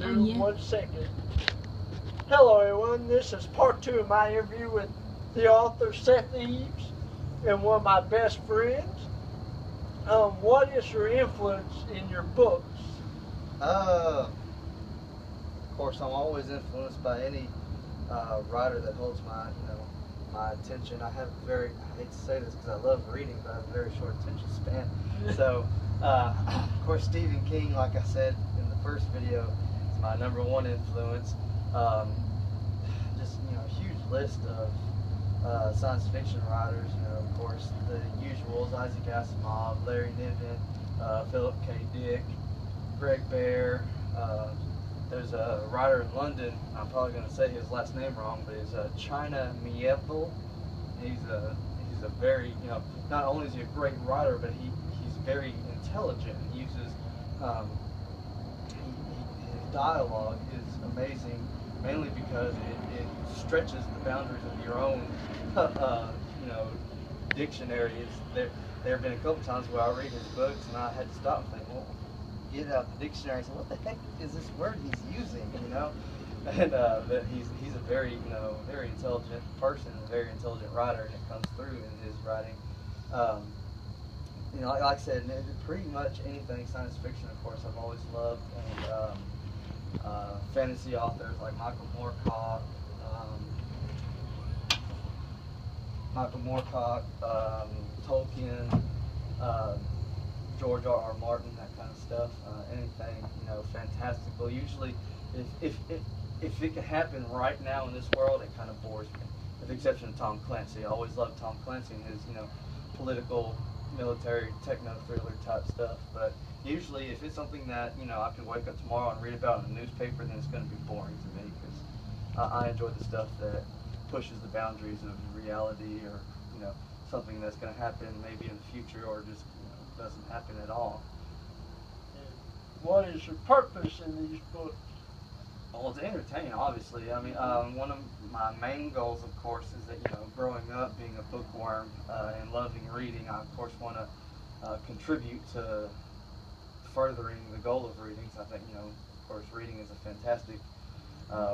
two, yeah. 1 second. Hello everyone, this is part 2 of my interview with the author Seth and one of my best friends. What is your influence in your books? Of course, I'm always influenced by any writer that holds my attention. I hate to say this because I love reading, but I have a very short attention span. So, of course, Stephen King, like I said in the first video, is my #1 influence. Just a huge list of science fiction writers. Of course, the usuals: Isaac Asimov, Larry Niven, Philip K. Dick, Greg Bear. There's a writer in London, I'm probably going to say his last name wrong, but it's China Mieville. He's a very, not only is he a great writer, but he's very intelligent. He uses, his dialogue is amazing, mainly because it stretches the boundaries of your own, dictionary. There have been a couple times where I read his books and I had to stop and think, well, get out the dictionary and say, what the heck is this word he's using, And that he's a very, very intelligent person, a very intelligent writer, and it comes through in his writing. Like I said, pretty much anything science fiction, of course, I've always loved, and fantasy authors like Michael Moorcock, Tolkien, George R.R. Martin, that kind of stuff. Anything, fantastical. Usually, if it can happen right now in this world, it kind of bores me. With the exception of Tom Clancy. I always loved Tom Clancy and his, political, military, techno thriller type stuff. But usually, if it's something that I can wake up tomorrow and read about in the newspaper, then it's going to be boring to me because I enjoy the stuff that pushes the boundaries of reality, or something that's going to happen maybe in the future, or just doesn't happen at all. What is your purpose in these books? Well, to entertain, obviously. I mean, one of my main goals, of course, is that growing up, being a bookworm and loving reading, I of course want to contribute to furthering the goal of reading. So I think of course, reading is a fantastic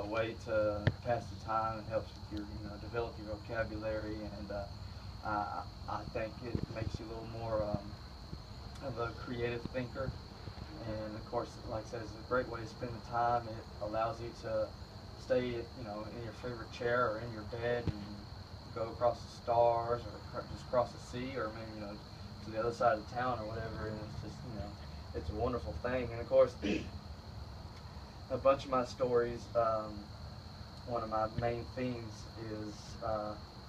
way to pass the time. It helps with your develop your vocabulary, and I think it makes you a little more of a creative thinker. And of course, like I said, it's a great way to spend the time. It allows you to stay, in your favorite chair or in your bed and go across the stars, or just cross the sea, or maybe to the other side of town or whatever. And it's just it's a wonderful thing. And of course, a bunch of my stories, one of my main themes is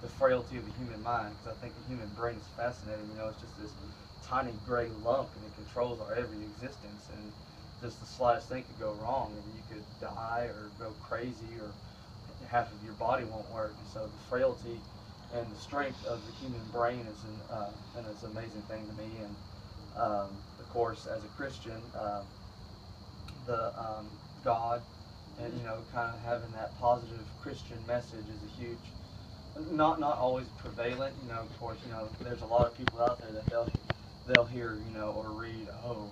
the frailty of the human mind, because I think the human brain is fascinating. It's just this tiny gray lump, and it controls our every existence, and just the slightest thing could go wrong and you could die or go crazy, or half of your body won't work. And so the frailty and the strength of the human brain is an amazing thing to me. And of course, as a Christian, the God, and kind of having that positive Christian message is a huge, not always prevalent. Of course, there's a lot of people out there that they'll hear, or read, oh,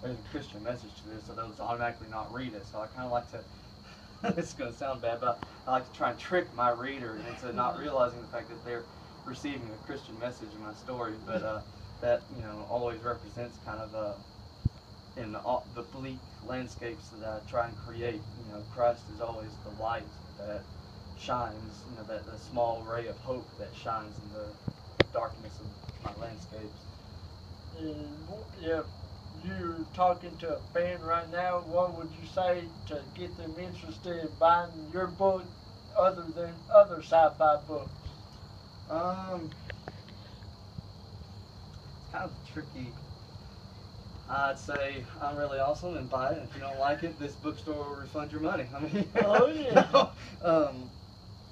there's a Christian message to this, so they'll just automatically not read it. So I kind of like to, it's going to sound bad, but I like to try and trick my reader into not realizing the fact that they're receiving a Christian message in my story. But that, always represents kind of in the bleak landscapes that I try and create. Christ is always the light that shines, that small ray of hope that shines in the darkness of my landscapes. If you're talking to a fan right now, what would you say to get them interested in buying your book other than other sci-fi books? It's kind of tricky. I'd say I'm really awesome and buy it. If you don't like it, this bookstore will refund your money. I mean, oh yeah.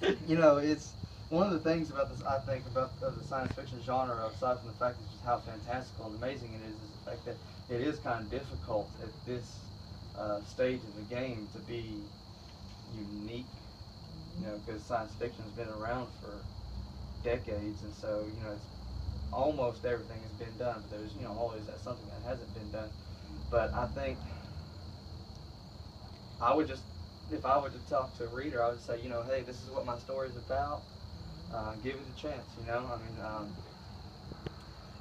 It's one of the things about this, I think, about the science fiction genre, aside from the fact that just how fantastical and amazing it is the fact that it is kind of difficult at this stage of the game to be unique, because science fiction has been around for decades, and so, it's almost everything has been done, but there's, always something that hasn't been done. But I think I would just, if I were to talk to a reader, I would say, you know, hey, this is what my story's about. Give it a chance, you know. I mean,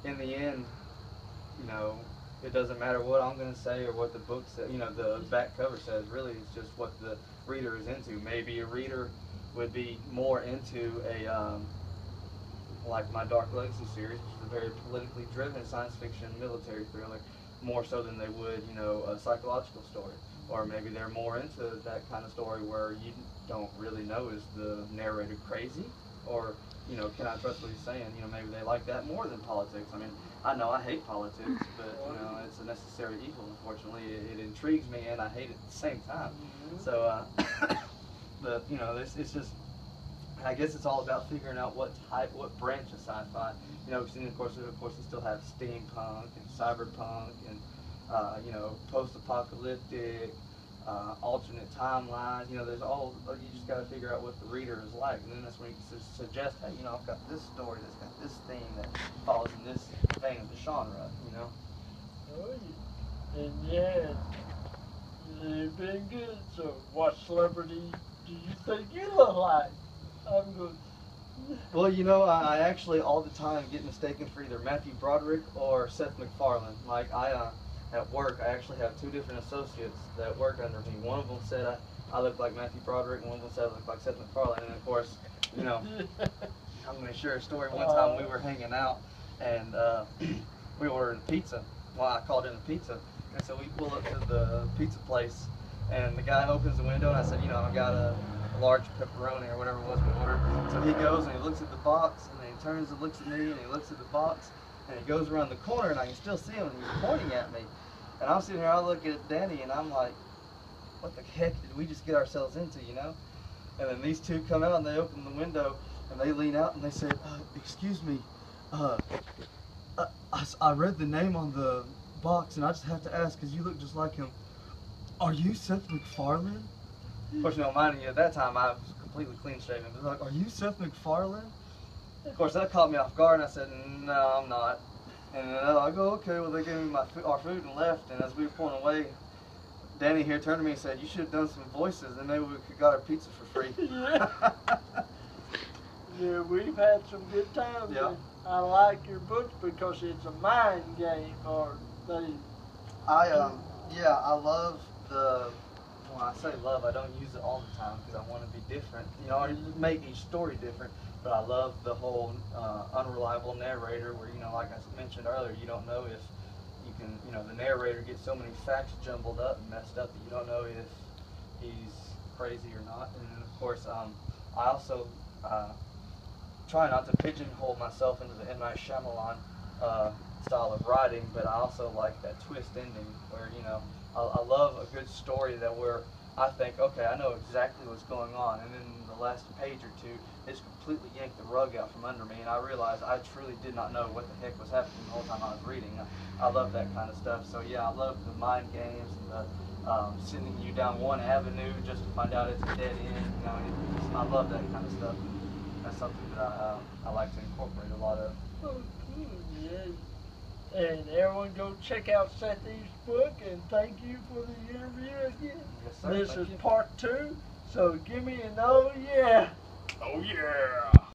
in the end, you know, it doesn't matter what I'm going to say or what the book says, you know, the back cover says. Really, it's just what the reader is into. Maybe a reader would be more into a, like my Dark Legacy series, which is a very politically driven science fiction military thriller, more so than they would, you know, a psychological story. Or maybe they're more into that kind of story where you don't really know, is the narrator crazy? Or, you know, can I trust what he's saying? You know, maybe they like that more than politics. I mean, I know I hate politics, but, you know, it's a necessary evil, unfortunately. It intrigues me and I hate it at the same time. So, but, you know, it's just, I guess it's all about figuring out what branch of sci-fi, you know, because of course we still have steampunk and cyberpunk and, you know, post-apocalyptic, alternate timelines. You know, there's all, you just got to figure out what the reader is like, and then that's when you can suggest, hey, you know, I've got this story that's got this theme that falls in this vein of the genre, you know. Oh, yeah. And yeah, you've been good. So, what celebrity do you think you look like? I'm good. Well, you know, I actually all the time get mistaken for either Matthew Broderick or Seth MacFarlane. Like, at work, I actually have two different associates that work under me. One of them said I look like Matthew Broderick, and one of them said I look like Seth MacFarlane. And of course, you know, I'm going to share a story. One time we were hanging out, and we ordered a pizza. Well, I called in a pizza, and so we pull up to the pizza place, and the guy opens the window, and I said, you know, I got a large pepperoni or whatever it was we ordered. So he goes and he looks at the box, and then he turns and looks at me, and he looks at the box, and he goes around the corner, and I can still see him, and he's pointing at me. And I'm sitting here, I look at Danny, and I'm like, what the heck did we just get ourselves into, you know? And then these two come out, and they open the window, and they lean out, and they said, excuse me, I read the name on the box, and I just have to ask, because you look just like him, are you Seth MacFarlane? Of course, you know, mind you, at that time, I was completely clean shaven. They're like, are you Seth MacFarlane? Of course, that caught me off guard, and I said, no, I'm not. And I go, okay, well, they gave me our food and left, and as we were pulling away, Danny here turned to me and said, you should have done some voices, and maybe we could got our pizza for free. Yeah. Yeah, we've had some good times. Yeah. I like your books because it's a mind game, or they... Yeah, I love the... When I say love, I don't use it all the time because I want to be different. You know, I make each story different, but I love the whole unreliable narrator where, you know, like I mentioned earlier, you don't know if you can, you know, the narrator gets so many facts jumbled up and messed up that you don't know if he's crazy or not. And then, of course, I also try not to pigeonhole myself into the M. Night Shyamalan style of writing, but I also like that twist ending where, you know, I love a good story that where I think, okay, I know exactly what's going on, and then the last page or two, it's completely yanked the rug out from under me, and I realized I truly did not know what the heck was happening the whole time I was reading. I love that kind of stuff. So yeah, I love the mind games and the sending you down one avenue just to find out it's a dead end. You know, I love that kind of stuff. That's something that I like to incorporate a lot of. Oh, cool, yeah. And everyone go check out Seth Eves' book, and thank you for the interview again. Yes, sir. This Thank is you. part 2, so give me an oh yeah. Oh yeah!